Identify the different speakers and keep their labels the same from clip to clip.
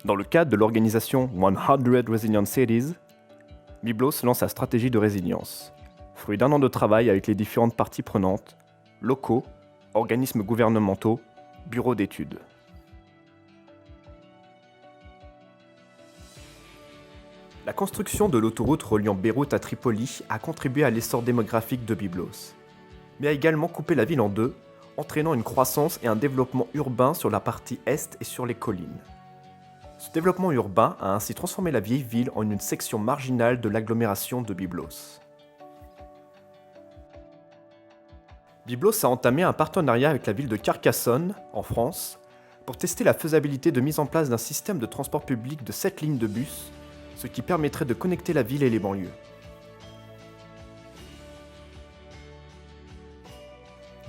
Speaker 1: Dans le cadre de l'organisation 100 Resilient Cities, Byblos lance sa stratégie de résilience, fruit d'un an de travail avec les différentes parties prenantes, locaux, organismes gouvernementaux, bureaux d'études. La construction de l'autoroute reliant Beyrouth à Tripoli a contribué à l'essor démographique de Byblos, mais a également coupé la ville en deux, entraînant une croissance et un développement urbain sur la partie est et sur les collines. Ce développement urbain a ainsi transformé la vieille ville en une section marginale de l'agglomération de Byblos. Byblos a entamé un partenariat avec la ville de Carcassonne, en France, pour tester la faisabilité de mise en place d'un système de transport public de 7 lignes de bus, ce qui permettrait de connecter la ville et les banlieues.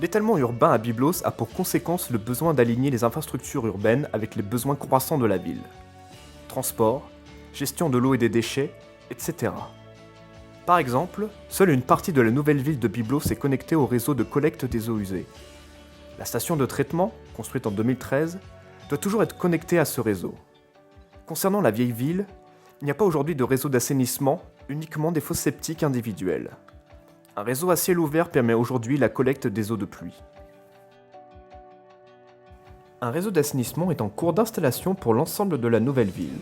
Speaker 1: L'étalement urbain à Byblos a pour conséquence le besoin d'aligner les infrastructures urbaines avec les besoins croissants de la ville. Transport, gestion de l'eau et des déchets, etc. Par exemple, seule une partie de la nouvelle ville de Byblos est connectée au réseau de collecte des eaux usées. La station de traitement, construite en 2013, doit toujours être connectée à ce réseau. Concernant la vieille ville, il n'y a pas aujourd'hui de réseau d'assainissement, uniquement des fosses septiques individuelles. Un réseau à ciel ouvert permet aujourd'hui la collecte des eaux de pluie. Un réseau d'assainissement est en cours d'installation pour l'ensemble de la nouvelle ville.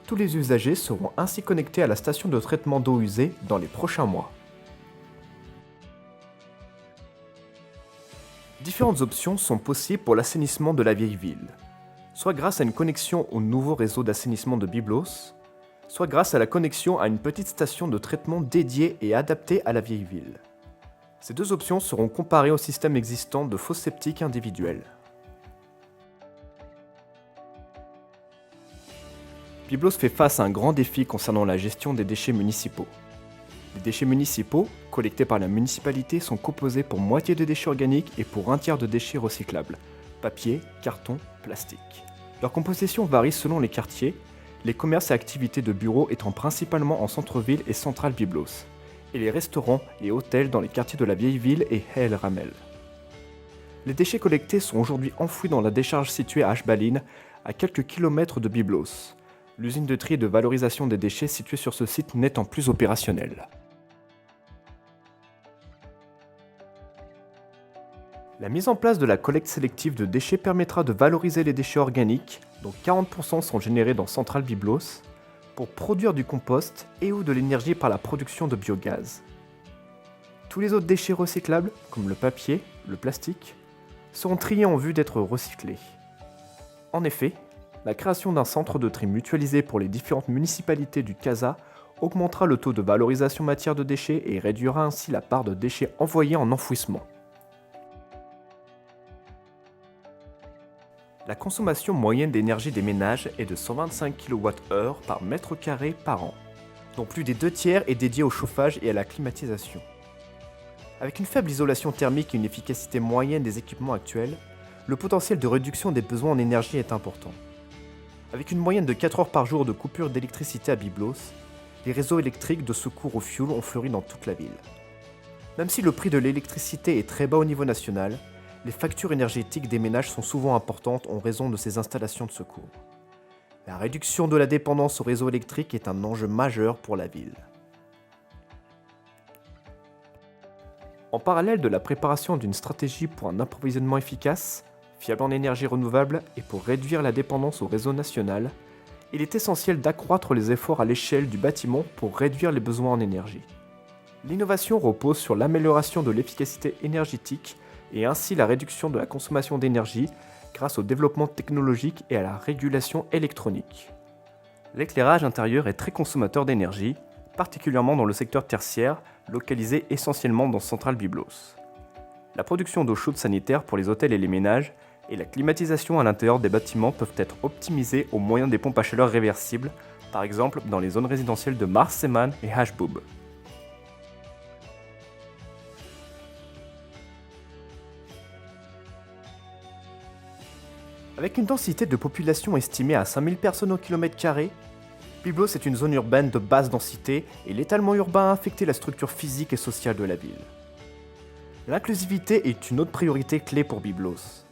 Speaker 1: Tous les usagers seront ainsi connectés à la station de traitement d'eau usée dans les prochains mois. Différentes options sont possibles pour l'assainissement de la vieille ville, soit grâce à une connexion au nouveau réseau d'assainissement de Byblos, soit grâce à la connexion à une petite station de traitement dédiée et adaptée à la vieille ville. Ces deux options seront comparées au système existant de fosses septiques individuelles. Byblos fait face à un grand défi concernant la gestion des déchets municipaux. Les déchets municipaux, collectés par la municipalité, sont composés pour moitié de déchets organiques et pour un tiers de déchets recyclables, papier, carton, plastique. Leur composition varie selon les quartiers, les commerces et activités de bureaux étant principalement en centre-ville et centrale Byblos, et les restaurants et hôtels dans les quartiers de la vieille ville et El Ramel. Les déchets collectés sont aujourd'hui enfouis dans la décharge située à Ashbalin, à quelques kilomètres de Byblos, l'usine de tri et de valorisation des déchets située sur ce site n'étant plus opérationnelle. La mise en place de la collecte sélective de déchets permettra de valoriser les déchets organiques, dont 40% sont générés dans Centrale Byblos, pour produire du compost et ou de l'énergie par la production de biogaz. Tous les autres déchets recyclables, comme le papier, le plastique, seront triés en vue d'être recyclés. En effet, la création d'un centre de tri mutualisé pour les différentes municipalités du CASA augmentera le taux de valorisation matière de déchets et réduira ainsi la part de déchets envoyés en enfouissement. La consommation moyenne d'énergie des ménages est de 125 kWh par mètre carré par an, dont plus des 2/3 est dédié au chauffage et à la climatisation. Avec une faible isolation thermique et une efficacité moyenne des équipements actuels, le potentiel de réduction des besoins en énergie est important. Avec une moyenne de 4 heures par jour de coupure d'électricité à Byblos, les réseaux électriques de secours au fioul ont fleuri dans toute la ville. Même si le prix de l'électricité est très bas au niveau national, les factures énergétiques des ménages sont souvent importantes en raison de ces installations de secours. La réduction de la dépendance au réseau électrique est un enjeu majeur pour la ville. En parallèle de la préparation d'une stratégie pour un approvisionnement efficace, fiable en énergie renouvelable et pour réduire la dépendance au réseau national, il est essentiel d'accroître les efforts à l'échelle du bâtiment pour réduire les besoins en énergie. L'innovation repose sur l'amélioration de l'efficacité énergétique et ainsi la réduction de la consommation d'énergie grâce au développement technologique et à la régulation électronique. L'éclairage intérieur est très consommateur d'énergie, particulièrement dans le secteur tertiaire, localisé essentiellement dans Centrale Byblos. La production d'eau chaude sanitaire pour les hôtels et les ménages et la climatisation à l'intérieur des bâtiments peuvent être optimisées au moyen des pompes à chaleur réversibles, par exemple dans les zones résidentielles de Marseman et Hachboub. Avec une densité de population estimée à 5000 personnes au kilomètre carré, Byblos est une zone urbaine de basse densité et l'étalement urbain a affecté la structure physique et sociale de la ville. L'inclusivité est une autre priorité clé pour Byblos.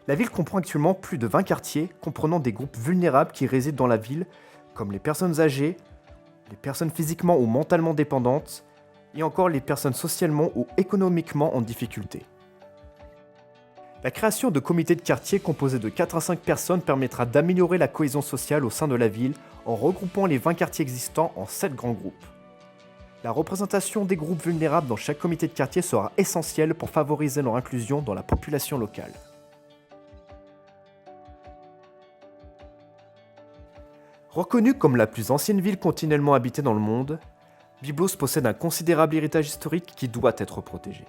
Speaker 1: La ville comprend actuellement plus de 20 quartiers comprenant des groupes vulnérables qui résident dans la ville, comme les personnes âgées, les personnes physiquement ou mentalement dépendantes, et encore les personnes socialement ou économiquement en difficulté. La création de comités de quartier composés de 4 à 5 personnes permettra d'améliorer la cohésion sociale au sein de la ville en regroupant les 20 quartiers existants en 7 grands groupes. La représentation des groupes vulnérables dans chaque comité de quartier sera essentielle pour favoriser leur inclusion dans la population locale. Reconnue comme la plus ancienne ville continuellement habitée dans le monde, Byblos possède un considérable héritage historique qui doit être protégé,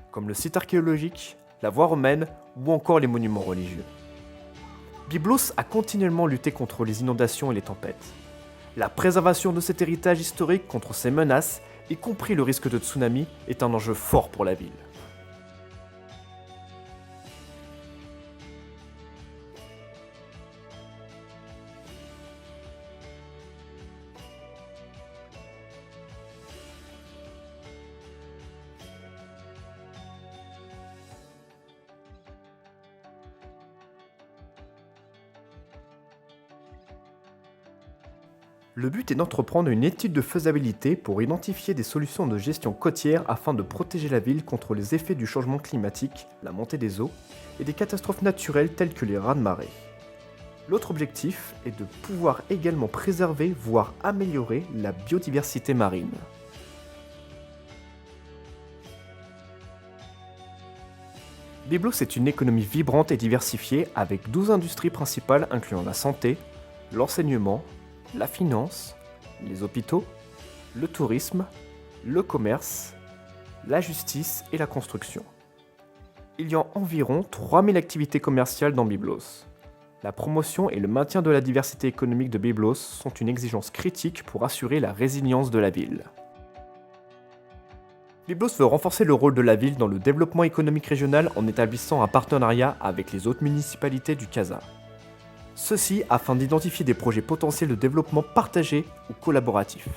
Speaker 1: comme le site archéologique, la voie romaine ou encore les monuments religieux. Byblos a continuellement lutté contre les inondations et les tempêtes. La préservation de cet héritage historique contre ces menaces, y compris le risque de tsunami, est un enjeu fort pour la ville. Le but est d'entreprendre une étude de faisabilité pour identifier des solutions de gestion côtière afin de protéger la ville contre les effets du changement climatique, la montée des eaux et des catastrophes naturelles telles que les raz-de-marée. L'autre objectif est de pouvoir également préserver, voire améliorer la biodiversité marine. Byblos est une économie vibrante et diversifiée avec 12 industries principales incluant la santé, l'enseignement, la finance, les hôpitaux, le tourisme, le commerce, la justice et la construction. Il y a environ 3000 activités commerciales dans Byblos. La promotion et le maintien de la diversité économique de Byblos sont une exigence critique pour assurer la résilience de la ville. Byblos veut renforcer le rôle de la ville dans le développement économique régional en établissant un partenariat avec les autres municipalités du Casa. Ceci afin d'identifier des projets potentiels de développement partagés ou collaboratifs.